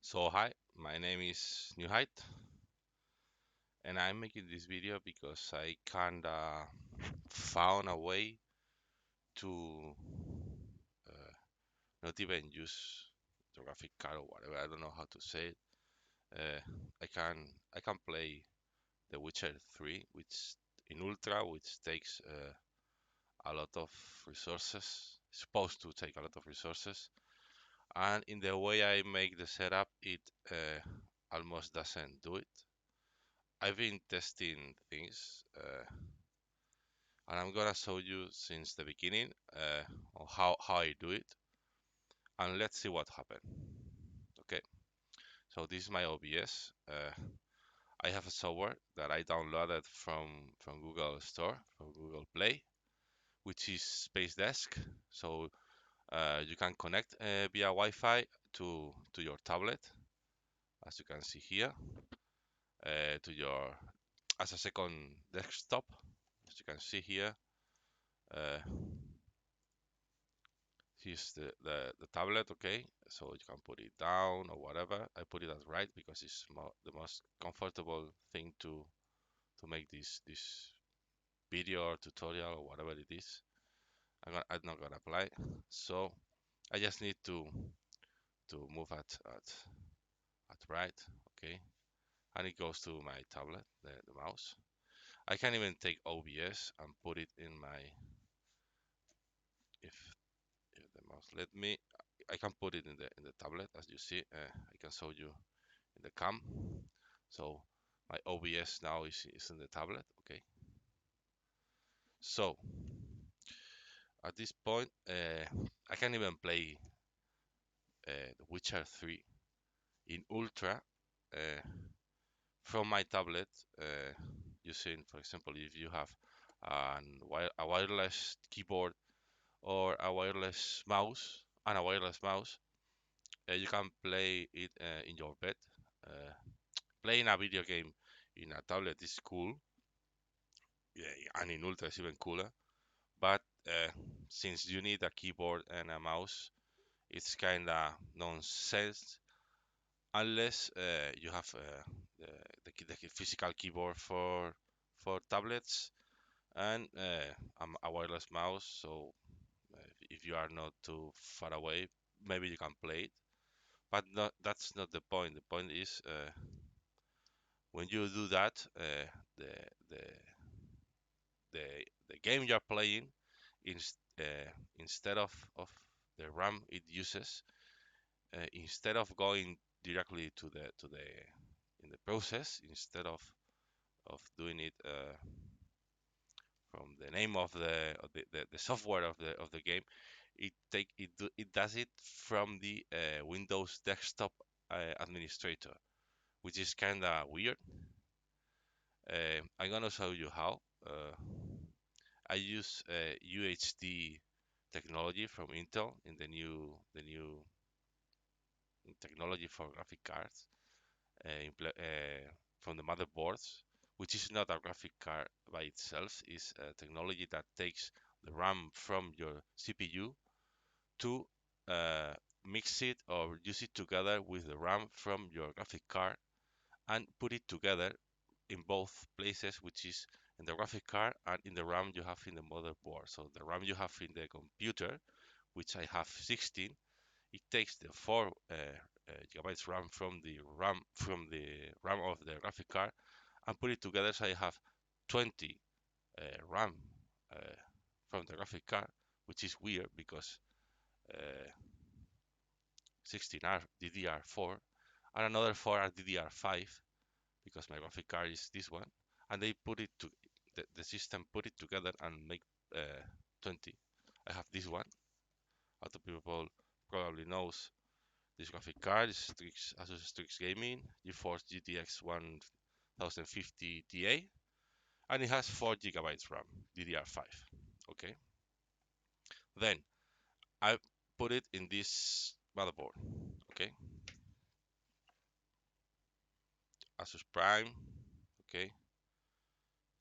So hi, my name is New Height, and I'm making this video because I kinda found a way to uh, not even use the graphic card or whatever. I don't know how to say it. Uh, I can play The Witcher 3, which in Ultra, which takes a lot of resources. Supposed to take a lot of resources, and in the way I make the setup, it almost doesn't do it. I've been testing things, and I'm gonna show you since the beginning on how I do it, and let's see what happened. Okay, so this is my OBS. I have a software that I downloaded from Google Store, from Google Play, which is Space Desk. So you can connect via Wi-Fi to your tablet, as you can see here, to your as a second desktop, as you can see here. Uh, Here's the tablet, okay? So you can put it down or whatever. I put it as right because it's the most comfortable thing to make this video or tutorial or whatever it is. I'm not gonna apply. So I just need to move at right, okay? And it goes to my tablet, the mouse. I can even take OBS and put it in my if if the mouse let me. I can put it in the tablet as you see. I can show you in the cam. So my OBS now is in the tablet. Okay. So at this point, I can even play The Witcher 3 in Ultra uh, from my tablet. Using, for example, if you have a wireless keyboard or a wireless mouse and a wireless mouse, you can play it in your bed. Uh, Playing a video game in a tablet is cool, yeah, and in Ultra is even cooler. But since you need a keyboard and a mouse, it's kind of nonsense unless you have the physical keyboard for tablets and a wireless mouse. So if you are not too far away, maybe you can play it. But that's not the point. The point is when you do that, the the the game you're playing in, instead of the RAM it uses, instead of going directly to the in the process, instead of doing it from the name of the software of the game, it does it from the Windows desktop administrator, which is kind of weird. I'm gonna show you how. I use UHD technology from Intel in the new technology for graphic cards from the motherboards, which is not a graphic card by itself, is a technology that takes the RAM from your CPU to uh, mix it or use it together with the RAM from your graphic card and put it together in both places, which is in the graphic card and in the RAM you have in the motherboard. So the RAM you have in the computer, which I have 16, it takes the 4 gigabytes RAM from the RAM of the graphic card and put it together. So I have 20 RAM uh, from the graphic card, which is weird because uh, 16 are DDR4 and another 4 are DDR5 because my graphic card is this one, and they put it to the system put it together and make 20. I have this one. A lot of people probably knows this graphic card is Asus Strix Gaming GeForce GTX 1050 Ti, and it has 4 gigabytes RAM, DDR5. Okay, then I put it in this motherboard. Okay, Asus Prime. Okay,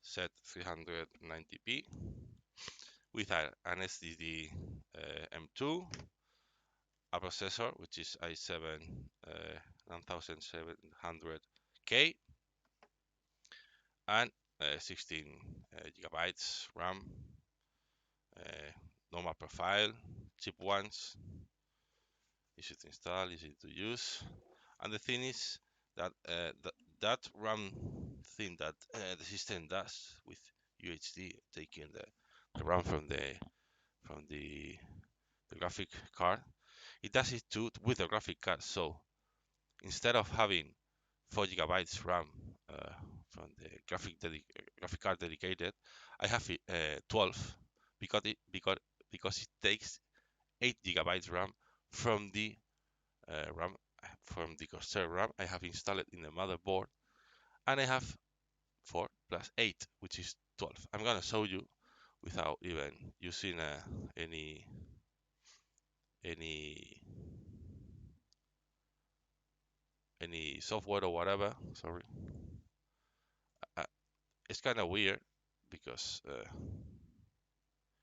set 390p with an SSD M2, a processor which is i7 9700K and 16 gigabytes RAM, normal profile, cheap ones, easy to install, easy to use. And the thing is that that RAM thing that the system does with UHD, taking the RAM from the graphic card, it does it too with the graphic card. So instead of having 4 gigabytes RAM from the graphic card dedicated, I have 12 because it takes 8 gigabytes RAM from the RAM from the Corsair RAM I have installed in the motherboard, and I have 4 plus 8, which is 12. I'm gonna show you without even using any any any software or whatever. Sorry, uh, it's kind of weird because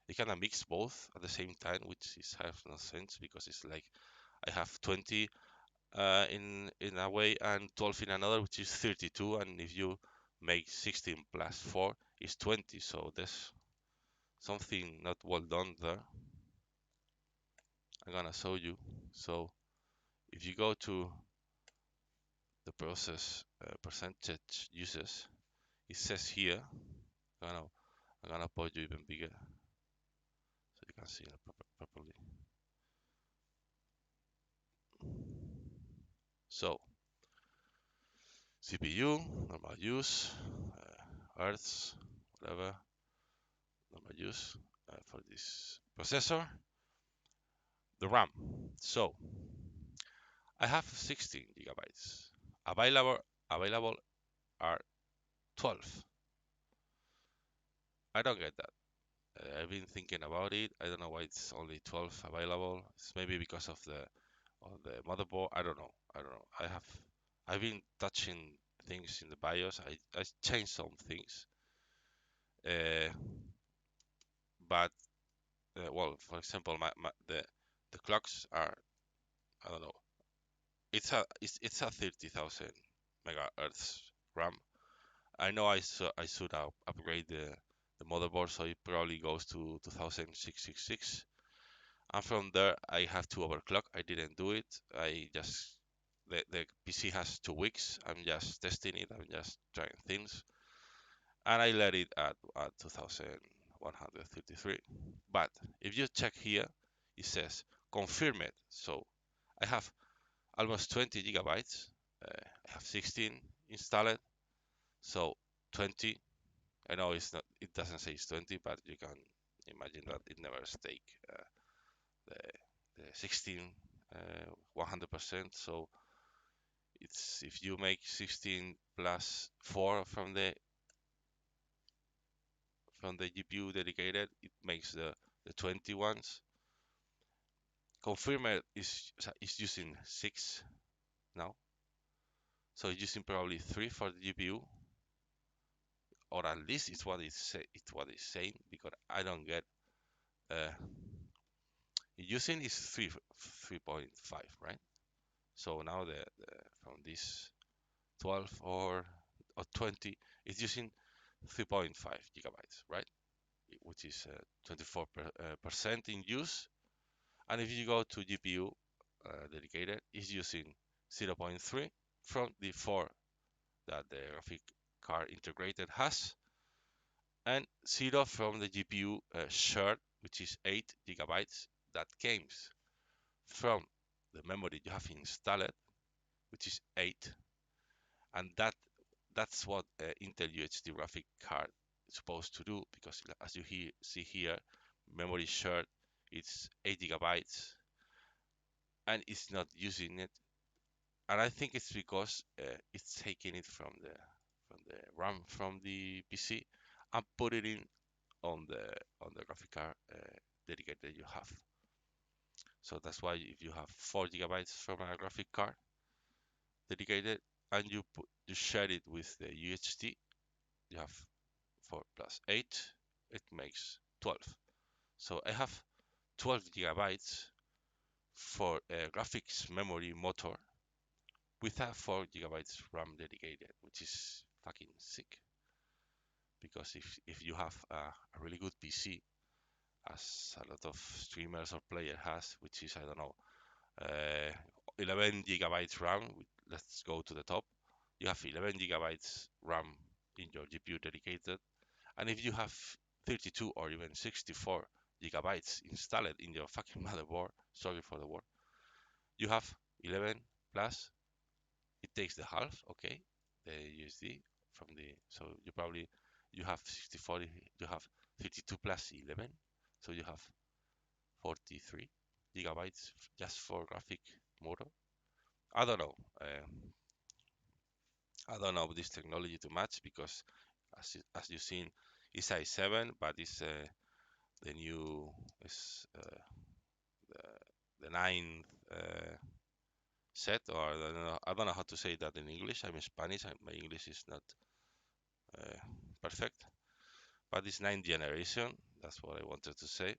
you kind of mix both at the same time, which is has no sense because it's like I have 20 in a way and 12 in another, which is 32, and if you make 16 plus 4 is 20, so there's something not well done there. I'm gonna show you. So if you go to the process percentage uses, it says here, I'm gonna, I'm gonna put you even bigger so you can see it properly. So CPU, normal use, Hertz, whatever, normal use for this processor, the RAM. So I have 16 gigabytes. Available are 12. I don't get that. I've been thinking about it. I don't know why it's only 12 available. It's maybe because of the motherboard. I don't know. I don't know. I've been touching things in the BIOS. I changed some things. Uh, but well, for example, the clocks are, I don't know. It's a 30,000 megahertz RAM. I know I should upgrade the motherboard, so it probably goes to 2666. And from there, I have to overclock. I didn't do it. I just the PC has 2 weeks. I'm just testing it. I'm just trying things, and I let it at 2133. But if you check here, it says confirm it. So I have almost 20 gigabytes. I have 16 installed, so 20. I know it's not. It doesn't say it's 20, but you can imagine that it never take the the 16 100%. So it's if you make 16 plus 4 from the GPU dedicated, it makes the 20 ones. Confirmer is using 6 now, so it's using probably 3 for the GPU, or at least it's what it's saying, because I don't get using is 3.5, right? So now the from this 12 or 20 is using 3.5 gigabytes, right? Which is 24% in use. And if you go to GPU dedicated, it's using 0.3 from the 4 that the graphic card integrated has, and 0 from the GPU shared, which is 8 gigabytes that came from the memory you have installed, which is 8, and that's what Intel UHD graphic card is supposed to do, because as you see here, memory shared it's 8 gigabytes and it's not using it, and I think it's because it's taking it from the RAM from the PC and put it in on the graphic card dedicated you have. So that's why if you have 4 gigabytes from a graphic card dedicated and you share it with the UHD, you have 4 plus 8, it makes 12. So I have 12 gigabytes for a graphics memory motor with a 4 gigabytes RAM dedicated, which is fucking sick. Because if you have a really good PC, as a lot of streamers or player has, which is, I don't know, uh, 11 gigabytes RAM. Let's go to the top. You have 11 gigabytes RAM in your GPU dedicated, and if you have 32 or even 64 gigabytes installed in your fucking motherboard, sorry for the word, you have 11 plus, it takes the half, okay, the USD from the, so you have 64, you have 32 plus 11, so you have 43 gigabytes just for graphic motor. I don't know. I don't know this technology too much because, as you've seen, it's i7, but it's the new is the ninth set, or I don't know how to say that in English. I'm Spanish. My English is not uh, perfect, but it's ninth generation. That's what I wanted to say.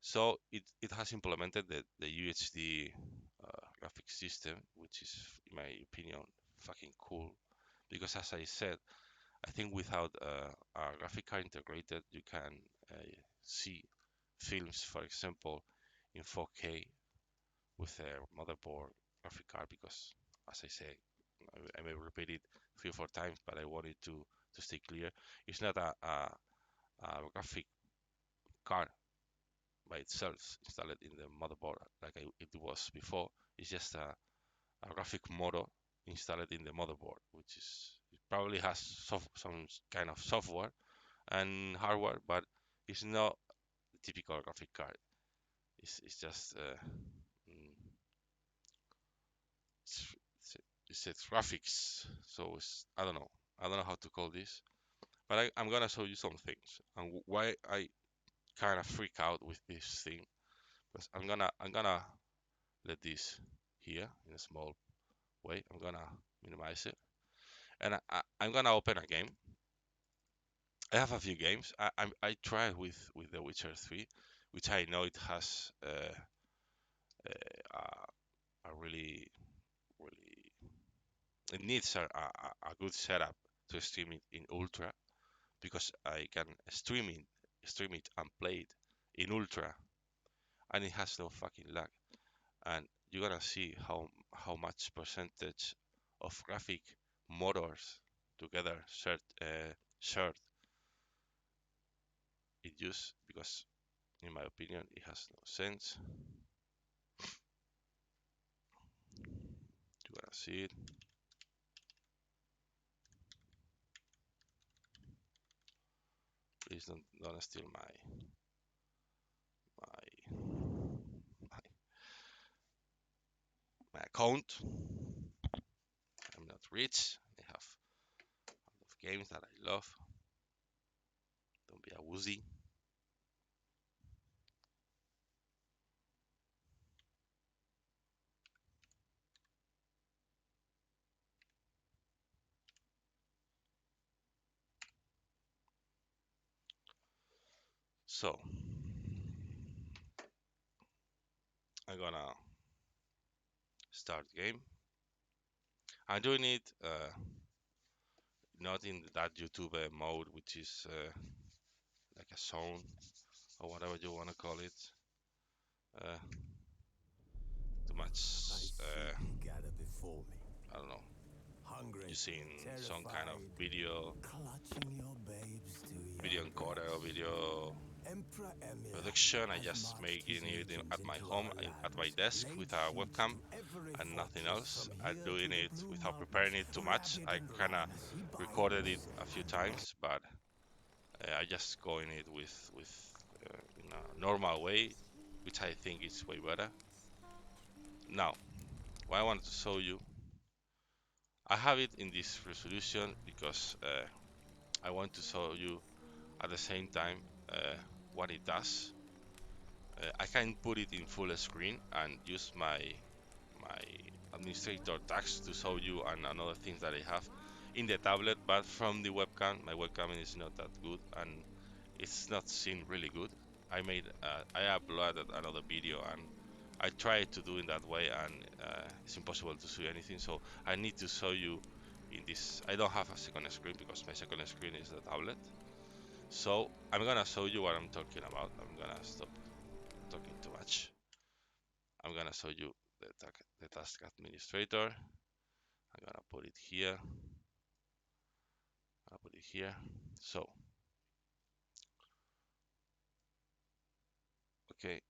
So it has implemented the UHD graphic system, which is, in my opinion, fucking cool. Because as I said, I think without a graphic card integrated, you can see films, for example, in 4K with a motherboard graphic card. Because, as I say, I may repeat it 3 or 4 times, but I want it to stay clear. It's not a graphic card by itself installed in the motherboard like it was before. It's just a graphic motor installed in the motherboard, which is, it probably has some kind of software and hardware, but it's not the typical graphic card. It's just it's, it's graphics. So I don't know how to call this, but I'm gonna show you some things and why I kind of freak out with this thing. Because I'm gonna let this here in a small way. I'm gonna minimize it, and I'm gonna open a game. I have a few games. I tried with The Witcher 3, which I know it has a really really, it needs a good setup to stream it in ultra, because I can stream it and play it in ultra, and it has no fucking lag. And you're gonna see how much percentage of graphic motors together shared it use, because in my opinion it has no sense. You're gonna see it. Please don't steal my my, my account. I'm not rich. I have a lot of games that I love. Don't be a woozy. So I'm gonna start game. I'm doing it not in that YouTube mode, which is like a zone or whatever you want to call it. Uh, Too much. I don't know. Using some kind of video encoder or video production. I just making it at my home, at my desk with a webcam and nothing else. I'm doing it without preparing it too much. I kind of recorded it a few times, but I just going it with in a normal way, which I think is way better. Now, what I wanted to show you, I have it in this resolution because I want to show you at the same time what it does. I can put it in full screen and use my administrator tags to show you and another things that I have in the tablet, but from the webcam, my webcam is not that good and it's not seen really good. I uploaded another video and I tried to do it that way, and it's impossible to see anything. So I need to show you in this. I don't have a second screen because my second screen is the tablet. So I'm gonna show you what I'm talking about. I'm gonna stop talking too much. I'm gonna show you the task administrator. I'm gonna put it here. I'll put it here. So, okay,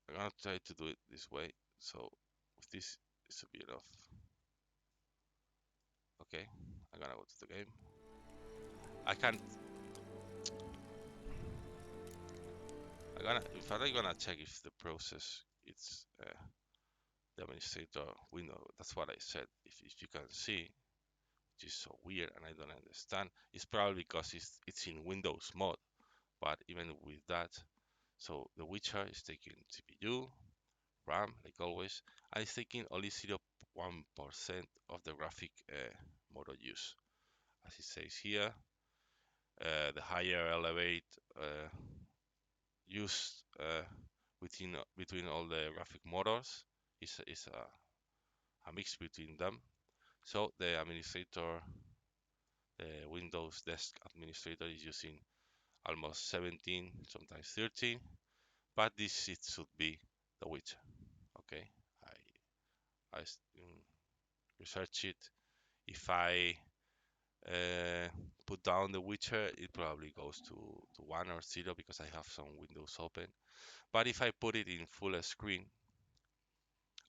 I'm gonna try to do it this way. So with this, it's a bit of, okay, I'm gonna go to the game. I can't, in fact, I'm gonna check if the process, it's the administrator window. That's what I said. If you can see, which is so weird and I don't understand, it's probably because it's in Windows mode. But even with that, so the Witcher is taking CPU, RAM, like always, and it's taking only 0.1% of the graphic motor use. As it says here, the higher elevate used between all the graphic motors is a mix between them. So the administrator, the Windows desk administrator, is using almost 17, sometimes 13, but this it should be the Witcher. Okay, I research it. If I put down the Witcher, it probably goes to 1 or 0 because I have some windows open. But if I put it in full screen,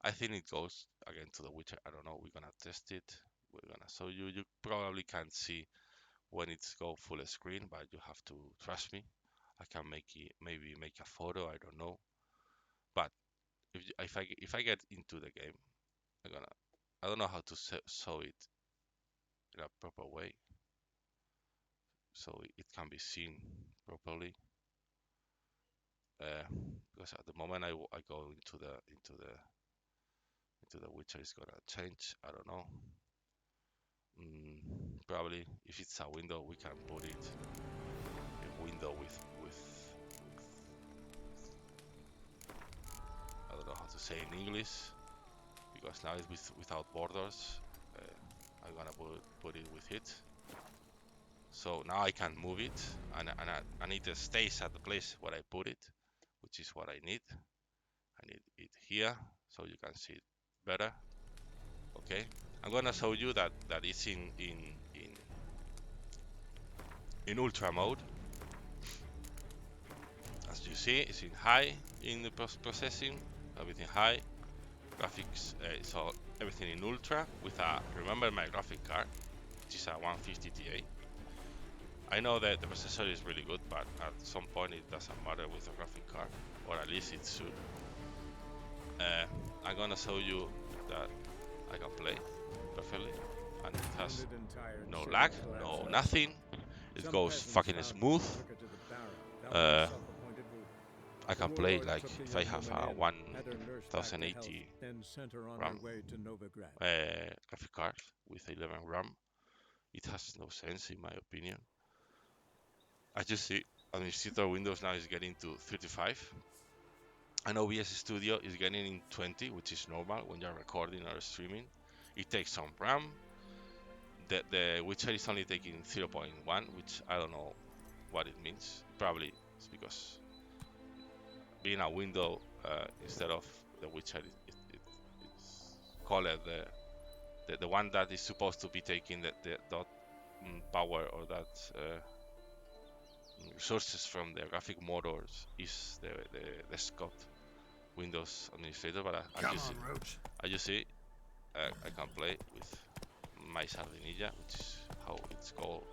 I think it goes again to the Witcher. I don't know. We're gonna test it. We're gonna show you. You probably can't see when it's go full screen, but you have to trust me. I can maybe make a photo. I don't know. But if I get into the game, I don't know how to show it in a proper way, so it can be seen properly. Because at the moment I go into the Witcher, is gonna change. I don't know. Probably if it's a window, we can put it in window with I don't know how to say in English, because now it's without borders. I'm gonna put it with it. So now I can move it, and it stays at the place where I put it, which is what I need. I need it here so you can see it better. Okay, I'm gonna show you that it's in ultra mode. As you see, it's in high in the processing, everything high. Graphics, so everything in ultra with remember my graphic card, which is a 150 Ti. I know that the processor is really good, but at some point it doesn't matter with the graphic card, or at least it should. I'm gonna show you that I can play perfectly, and it has no lag, no nothing. It goes fucking smooth. I can play like if I have a 1080 RAM graphic card with 11 RAM. It has no sense in my opinion. As you see, administrator Windows now is getting to 35, and OBS Studio is getting in 20, which is normal when you're recording or streaming. It takes some RAM. The Witcher is only taking 0.1, which I don't know what it means. Probably it's because being a window instead of the Witcher, it's called the one that is supposed to be taking the dot power or that resources from the graphic motors is the desktop Windows administrator. But as you see, I can play with my sardinilla, which is how it's called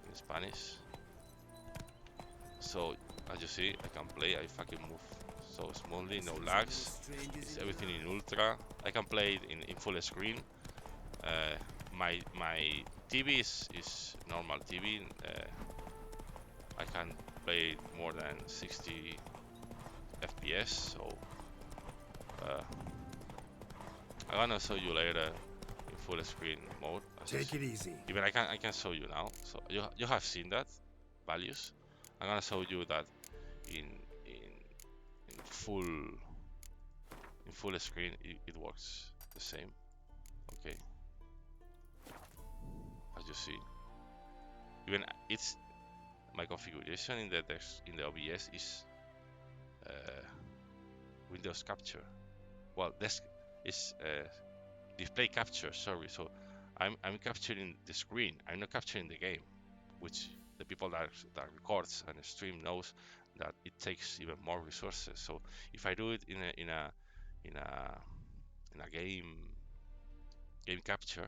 in Spanish. So as you see, I can play. I fucking move so smoothly, no lags. It's everything in ultra. I can play it in full screen. My TV is normal TV. I can play more than 60 FPS. So I'm gonna show you later in full screen mode. Take it easy. Even I can show you now. So you have seen that values. I'm gonna show you that in full in full screen it works the same. Okay, as you see, even it's my configuration in the OBS is uh, Windows Capture. Well, this is display capture. Sorry, so I'm capturing the screen. I'm not capturing the game, which the people that records and stream knows that it takes even more resources. So if I do it in a in a game capture,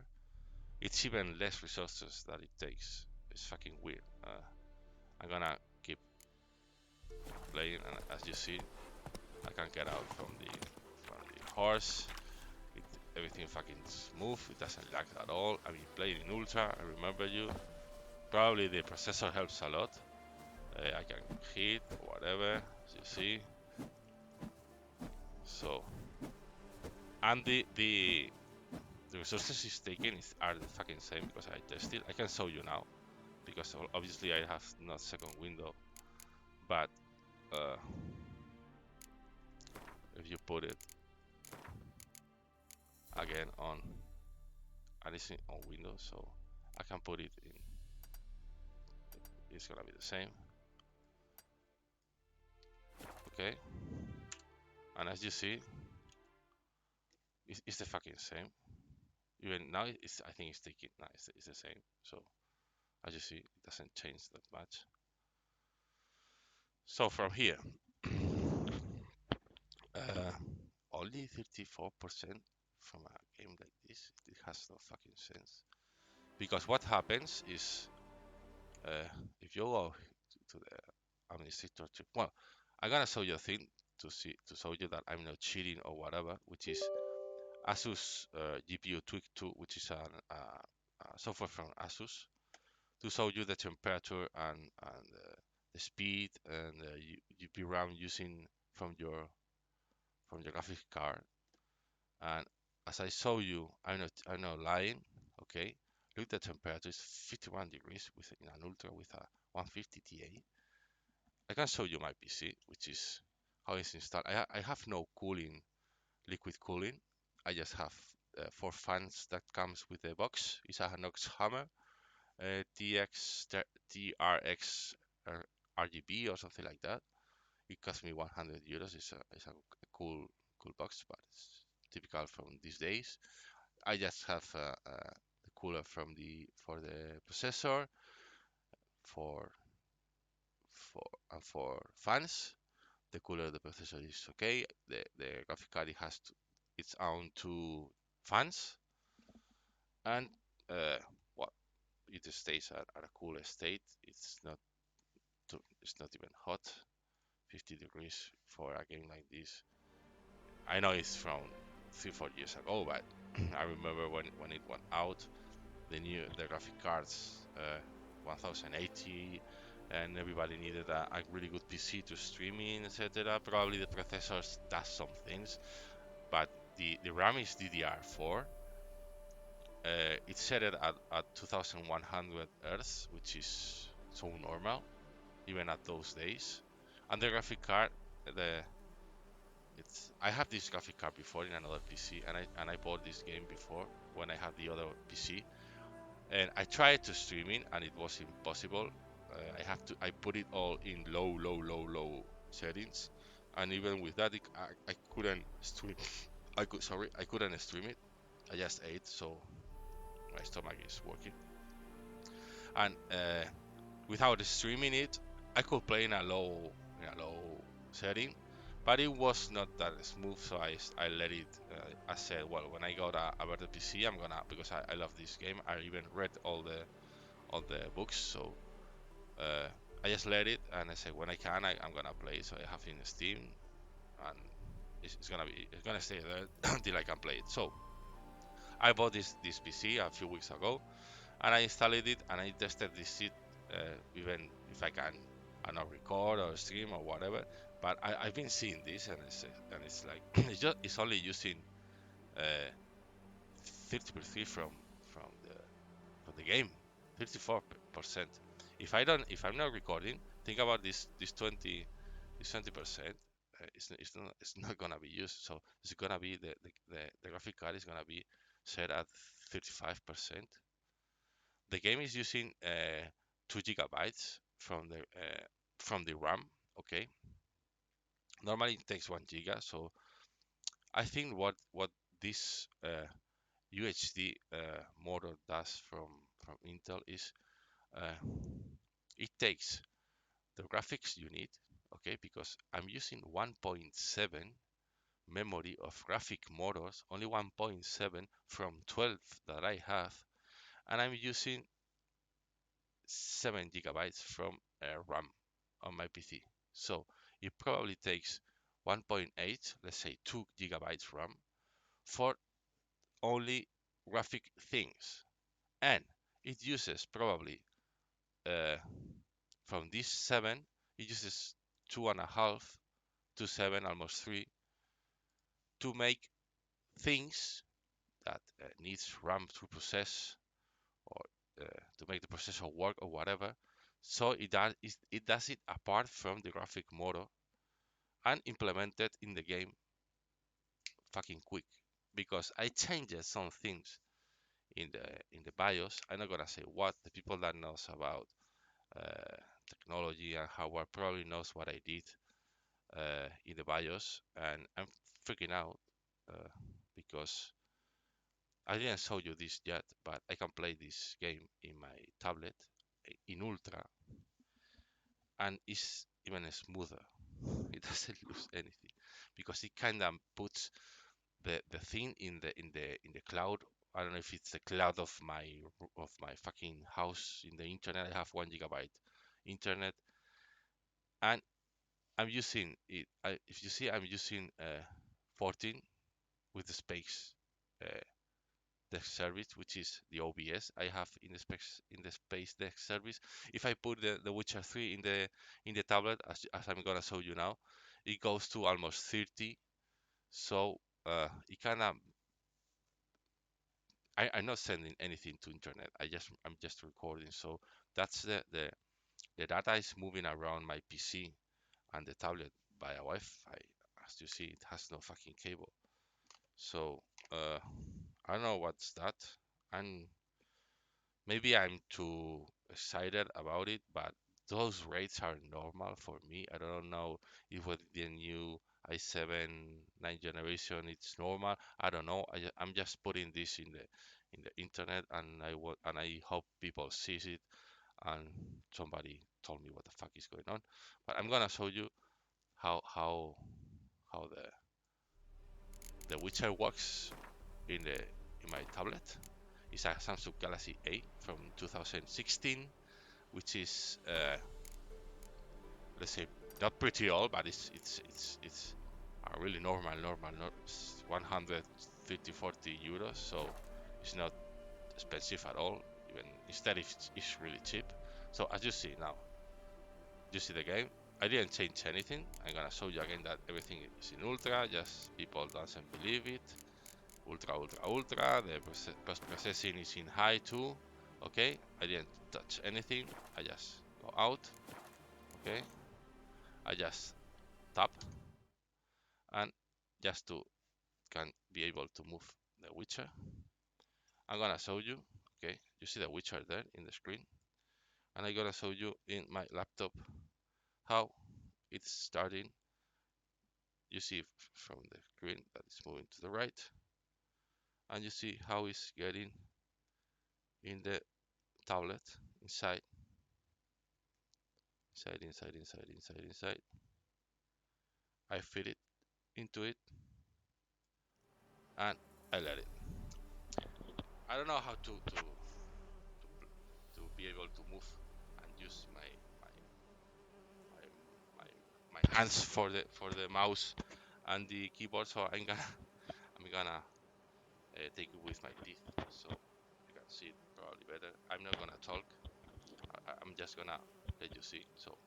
it's even less resources that it takes. It's fucking weird. I'm gonna keep playing, and as you see, I can get out from the horse. It, everything fucking smooth. It doesn't lag at all. I mean, playing in ultra. I remember you. Probably the processor helps a lot. I can hit or whatever, as you see. So, and the resources it's taking are the fucking same because I tested. I can show you now because obviously I have not second window, but uh, if you put it again on, and it's on Windows, so I can put it in. It's gonna be the same. Okay, and as you see, it's the fucking same. Even now, I think it's taking. No, it's the same. So as you see, it doesn't change that much. So from here, uh, only 34% from a game like this. It has no fucking sense. Because what happens is, if you go to the administrator tree, well, I'm gonna show you a thing to show you that I'm not cheating or whatever, which is Asus GPU Tweak 2, which is a software from Asus to show you the temperature and the speed and GPU RAM using from your graphic card. And as I show you, I'm not lying. Okay, look, the temperature is 51 degrees with in an ultra with a 150 Ti. I can show you my PC, which is how it's installed. I have no cooling, liquid cooling. I just have 4 fans that comes with the box. It's a Nox Hammer TRX RGB or something like that. It cost me 100 euros. It's a cool box, but it's typical from these days. I just have the cooler for the processor for for fans. The cooler of the processor is okay. The graphic card it has its own 2 fans, and uh, what it stays at a cooler state. It's not even hot. 50 degrees for a game like this. I know it's from 3-4 years ago, but I remember when it went out, the graphic cards 1080, and everybody needed a really good PC to stream in, etc. Probably the processors does some things, but the RAM is DDR4. It's set at 2100 Hz, which is so normal, even at those days. And the graphic card, the it's I have this graphic card before in another PC, and I bought this game before when I had the other PC, and I tried to stream it, and it was impossible. I put it all in low settings, and even with that, I couldn't stream. I couldn't stream it. I just ate, so my stomach is working, and without streaming it, I could play in a low setting, but it was not that smooth. So I let it. I said, well, when I got a better PC, I'm gonna because I love this game. I even read all the books, so uh, I just let it, and I said when I can, I'm gonna play. So I have it in Steam, and it's gonna stay there until I can play it. So I bought this PC a few weeks ago, and I installed it and I tested this shit, even if I can, I don't know, record or stream or whatever. But I've been seeing this, and it's like it's only using 30% from the game, 34%. If I'm not recording, think about this 20% it's not gonna be used. So it's gonna be the graphic card is gonna be set at 35%. The game is using 2 GB from the RAM. Okay, normally it takes 1 GB. So I think what this UHD motor does from Intel is uh, it takes the graphics you need. Okay, because I'm using 1.7 memory of graphic motors, only 1.7 from 12 that I have, and I'm using 7 GB from RAM on my PC. So it probably takes 1.8, let's say 2 GB RAM for only graphic things, and it uses probably uh, from this 7, it uses 2.5 to 7, almost 3, to make things that needs RAM to process or to make the processor work or whatever. So it does it apart from the graphic motor and implemented in the game fucking quick, because I changed some things in the BIOS. I'm not gonna say what. The people that knows about uh, technology and hardware probably knows what I did in the BIOS, and I'm freaking out because I didn't show you this yet, but I can play this game in my tablet in ultra, and it's even smoother. It doesn't lose anything because it kind of puts the thing in the cloud. I don't know if it's the cloud of my fucking house in the internet. I have 1 GB internet, and I'm using it. If you see, I'm using 14 with the space. Desk service, which is the OBS I have in the space desk service. If I put the Witcher 3 in the tablet, as I'm gonna show you now, it goes to almost 30. So it kind of I'm not sending anything to internet. I'm just recording. So that's the data is moving around my PC and the tablet via Wi-Fi. As you see, it has no fucking cable. So I don't know what's that. And maybe I'm too excited about it, but those rates are normal for me. I don't know if with the new i7 9th generation it's normal. I don't know. I'm just putting this in the internet, and I hope people sees it and somebody told me what the fuck is going on. But I'm gonna show you how the Witcher works in my tablet. It's a Samsung Galaxy A from 2016, which is let's say not pretty old, but it's a really normal, not 150 40 euros, so it's not expensive at all. Even instead, it's really cheap. So as you see now, you see the game. I didn't change anything. I'm gonna show you again that everything is in ultra. Just people doesn't believe it. Ultra. The post-processing is in high too. Okay, I didn't touch anything. I just go out. Okay, I just tap, and just to can be able to move the Witcher. I'm gonna show you. Okay, you see the Witcher there in the screen, and I'm gonna show you in my laptop how it's starting. You see from the screen that it's moving to the right, and you see how it's getting in the tablet inside. I fit it into it, and I let it. I don't know how to be able to move and use my my, my hands for the mouse and the keyboard. So I'm gonna take it with my teeth, so you can see it probably better. I'm not gonna talk. I'm just gonna let you see. So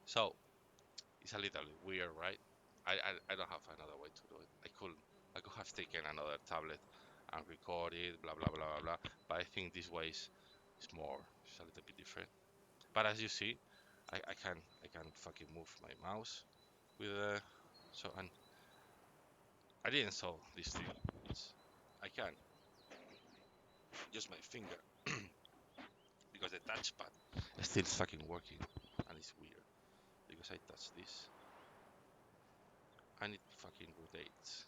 So it's a little bit weird, right? I don't have another way to do it. I could have taken another tablet and record it, blah blah blah blah blah. But I think this way is more, it's a little bit different. But as you see, I can fucking move my mouse with so, and I didn't solve this thing. I can use my finger because the touchpad is still fucking working, and it's weird because I touch this and it fucking rotates.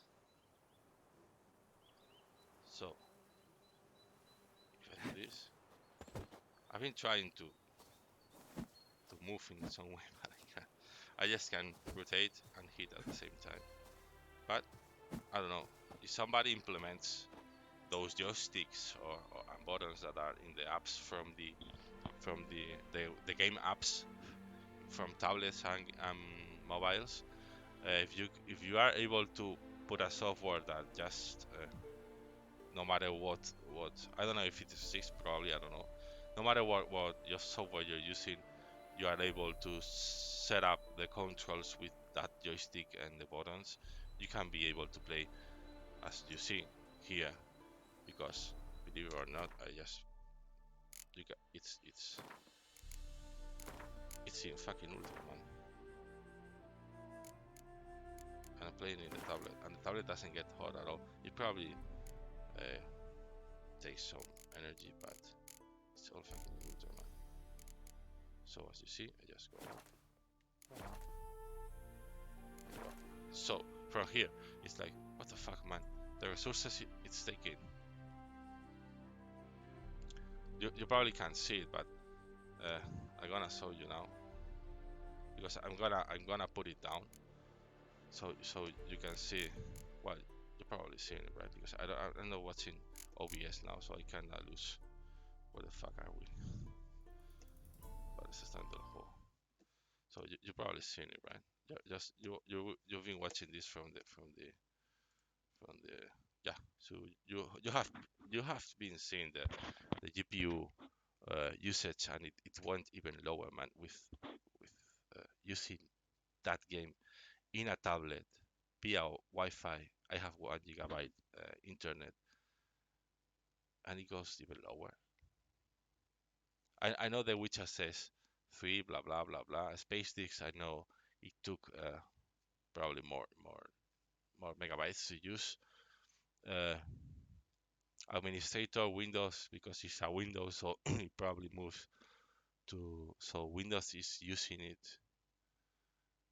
So if I do this, I've been trying to move in some way, but I can't. I just can rotate and hit at the same time. But I don't know if somebody implements those joysticks or and buttons that are in the apps from the game apps from tablets and mobiles. If you are able to put a software that just no matter what I don't know if it exists, probably I don't know. No matter what your software you're using, you are able to set up the controls with that joystick and the buttons. You can be able to play as you see here because believe it or not, I just you can, it's in fucking ultra, man. And I'm playing in the tablet, and the tablet doesn't get hot at all. It probably uh, takes some energy, but it's all fucking ultra, man. So as you see, I just go. So from here, it's like, what the fuck, man? The resources it's taking. You probably can't see it, but I'm gonna show you now because I'm gonna put it down so you can see. Well, you're probably seeing it, right? Because I'm not watching OBS now, so I kinda lose. Where the fuck are we? But it's está en el juego. So you're probably seeing it, right? Just you've been watching this from the yeah. So you have been seeing the GPU usage, and it went even lower, man, with using that game in a tablet via Wi-Fi. I have 1 GB internet, and it goes even lower. I know the Witcher says 3, blah blah blah blah. Space Disks, I know it took probably more megabytes to use. Uh, Administrator Windows, because it's a Windows, so it probably moves to, so Windows is using it.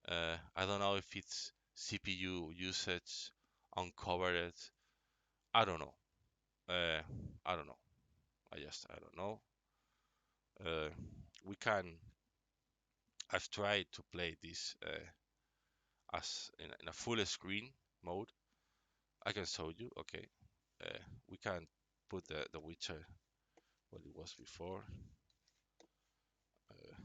I don't know if it's CPU usage uncovered. I don't know. Uh, I don't know. I don't know. Uh, we can. I've tried to play this as in a full screen mode. I can show you. Okay. We can put the Witcher what it was before. Uh,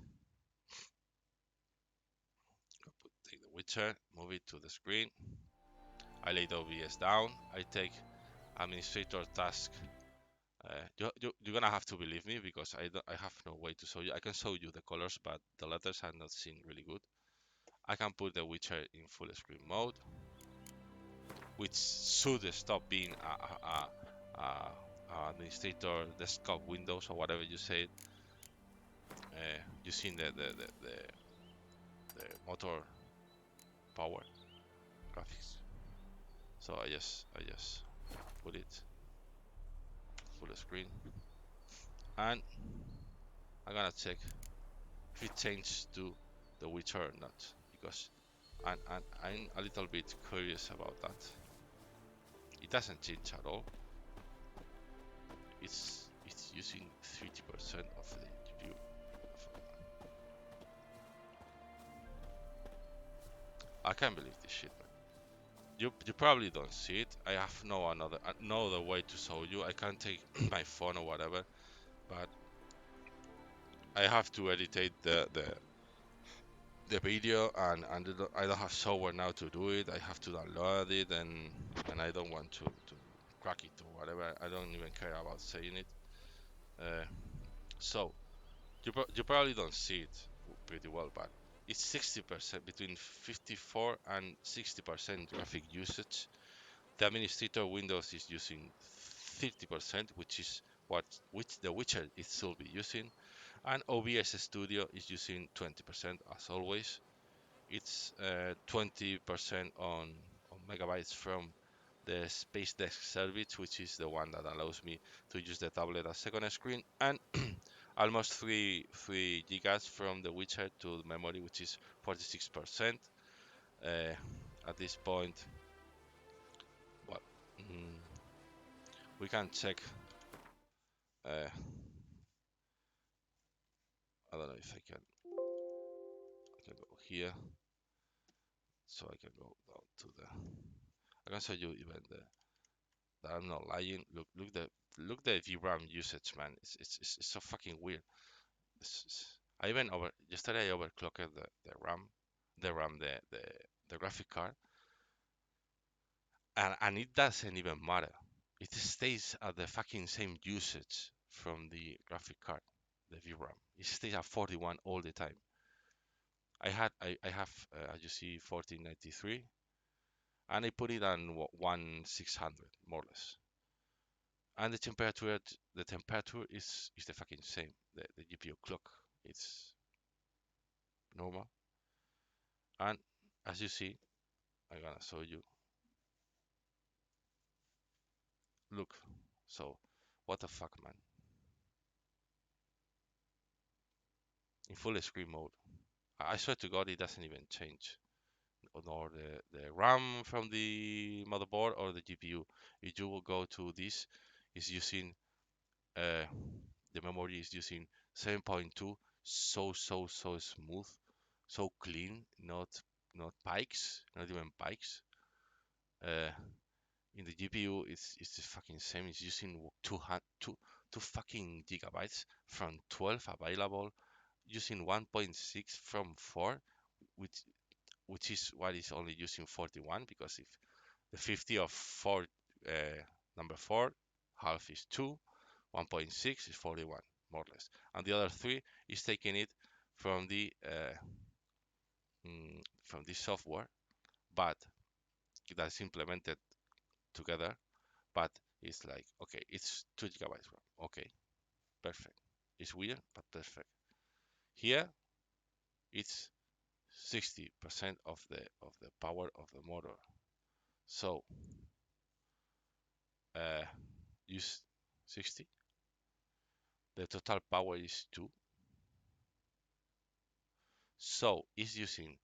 take the Witcher, move it to the screen. I lay the OBS down. I take administrator task. You're gonna have to believe me because I have no way to show you. I can show you the colors, but the letters are not seen really good. I can put the Witcher in full screen mode, which should stop being a administrator desktop Windows or whatever you say. Using the motor power graphics. So I just put it full screen, and I'm gonna check if it changed to the Witcher or not, because I'm a little bit curious about that. It doesn't change at all. It's using 30% of the GPU. I can't believe this shit, man. You probably don't see it. I have no other way to show you. I can't take my phone or whatever, but I have to edit the video, and I don't have software now to do it. I have to download it, and I don't want to crack it or whatever. I don't even care about saying it. So you probably don't see it pretty well, but it's 60% between 54 and 60% graphic usage. The administrator Windows is using 30%, which is which the Witcher it will be using, and OBS Studio is using 20% as always. It's 20% on megabytes from the Space Desk service, which is the one that allows me to use the tablet as second screen, and almost three gigas from the Witcher to the memory, which is 46%. Uh, at this point, well, mm, we can check. Uh, I don't know if I can go here, so I can go down to the. I can show you even that I'm not lying. Look the VRAM usage, man. It's so fucking weird. I even over yesterday I overclocked the graphic card, and it doesn't even matter. It stays at the fucking same usage from the graphic card, the VRAM. It stays at 41 all the time. I have as you see 1493, and I put it on 1600 more or less. And the temperature is the fucking same. The GPU clock it's normal, and as you see, I'm gonna show you. Look, so what the fuck, man? In full screen mode, I swear to God, it doesn't even change, nor the RAM from the motherboard or the GPU. If you will go to this, is using uh, the memory is using 7.2, so smooth, so clean, not pikes, not even pikes. Uh, in the GPU, it's the fucking same. It's using 2 fucking gigabytes from 12 available, using 1.6 from 4, which which is what is only using 41, because if the 50 of 4 number 4 half is 2, 1.6 is 41 more or less, and the other 3 is taking it from the from this software, but that's implemented together. But it's like, okay, it's 2 gigabytes RAM. Okay, perfect. It's weird, but perfect. Here it's 60% of the power of the motor. So uh, use 60. The total power is 2. So it's using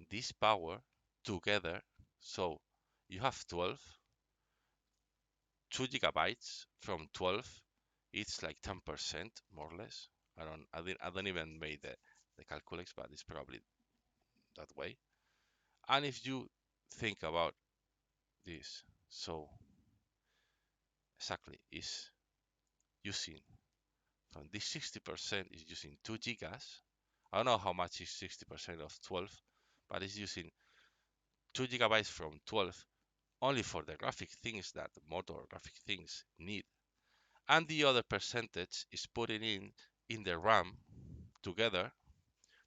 this power together. So you have 12, 2 gigabytes from 12. It's like 10% more or less. I don't even make the calculus, but it's probably that way. And if you think about this, so exactly is using from this 60% is using 2 gigas. I don't know how much is 60% of 12, but it's using 2 gigabytes from 12 only for the graphic things that the motor graphic things need. And the other percentage is putting in the RAM together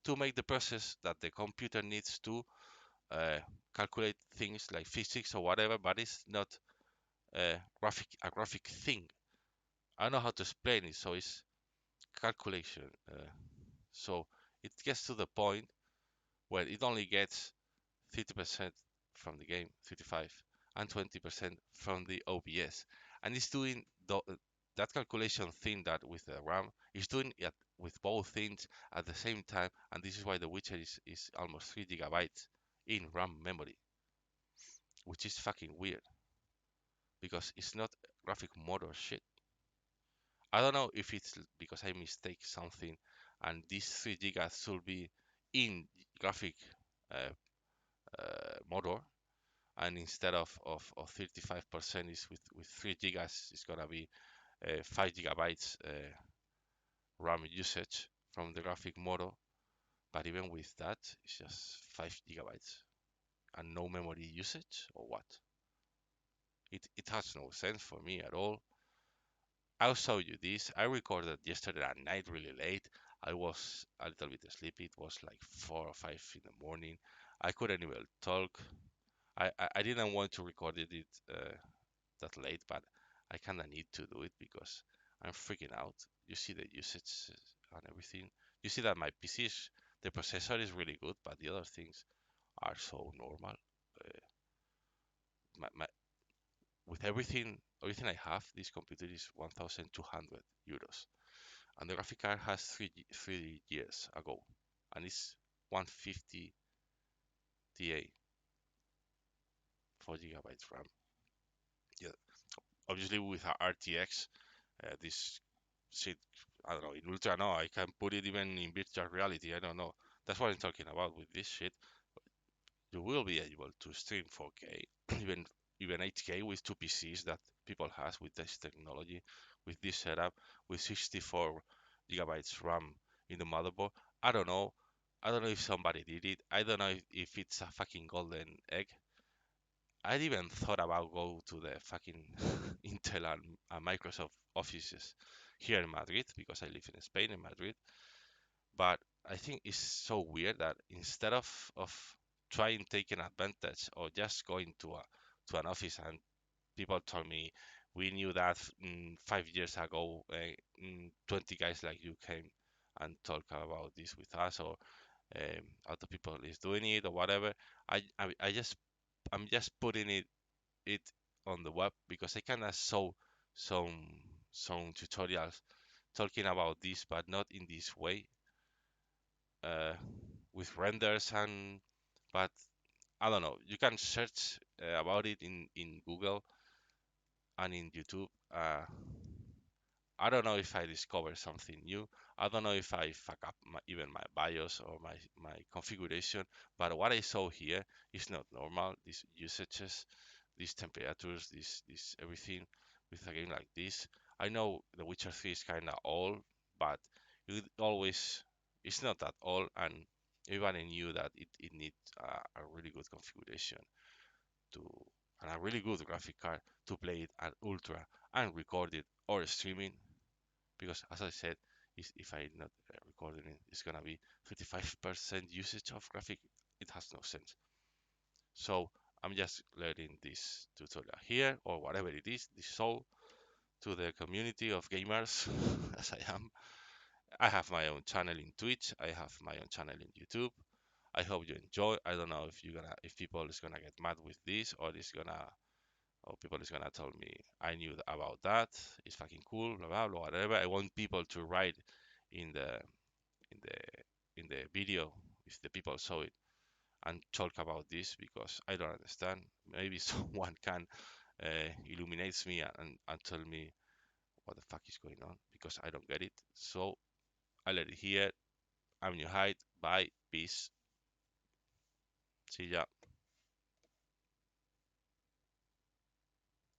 to make the process that the computer needs to uh, calculate things like physics or whatever, but it's not a graphic thing. I don't know how to explain it, so it's calculation. So it gets to the point where it only gets 30% from the game, 35, and 20% from the OBS, and it's doing that calculation thing that with the RAM is doing it with both things at the same time, and this is why the Witcher is almost 3 gigabytes in RAM memory, which is fucking weird because it's not graphic motor shit. I don't know if it's because I mistake something and these 3 gigas should be in graphic uh, motor, and instead of 35% is with 3 gigas, it's gonna be 5 gigabytes RAM usage from the graphic motor. But even with that, it's just 5 gigabytes and no memory usage, or what? It has no sense for me at all. I'll show you this. I recorded yesterday at night really late. I was a little bit sleepy. It was like 4 or 5 in the morning. I couldn't even talk. I didn't want to record it that late, but I kind of need to do it because I'm freaking out. You see the usage and everything. You see that my PC is, the processor is really good, but the other things are so normal. Uh, my, with everything I have, this computer is 1,200 euros, and the graphic card has 3 years ago, and it's 150 Ti, 4 gigabytes RAM. Yeah, obviously with a RTX, this shit, I don't know, in ultra, no, I can put it even in virtual reality. I don't know. That's what I'm talking about with this shit. You will be able to stream 4K, even 8K with two PCs that people has with this technology, with this setup, with 64 gigabytes RAM in the motherboard. I don't know. I don't know if somebody did it. I don't know if it's a fucking golden egg. I'd even thought about go to the fucking Intel and Microsoft offices here in Madrid because I live in Spain, in Madrid. But I think it's so weird that instead of trying taking advantage or just going to an office, and people told me we knew that 5 years ago, 20 guys like you came and talk about this with us, or other people is doing it or whatever. I just I'm just putting it on the web because I kind of saw some tutorials talking about this, but not in this way, uh, with renders and. But I don't know. You can search about it in Google and in YouTube. I don't know if I discover something new. I don't know if I fuck up even my BIOS or my configuration. But what I saw here is not normal. These usages, these temperatures, this everything with a game like this. I know The Witcher 3 is kind of old, but it always it's not that old, and everybody knew that it needs a really good configuration to and a really good graphic card to play it at ultra and record it or streaming, because as I said, if I not recording it, it's gonna be 35% usage of graphic. It has no sense. So I'm just letting this tutorial here or whatever it is, this show to the community of gamers as I am. I have my own channel in Twitch. I have my own channel in YouTube. I hope you enjoy. I don't know if people is gonna get mad with this, or people is gonna tell me I knew about that. It's fucking cool, blah blah blah, whatever. I want people to write in in the the video if the people saw it and talk about this because I don't understand. Maybe someone can illuminates me and tell me what the fuck is going on because I don't get it. So I let it here. I'm your height. Bye. Peace. See ya.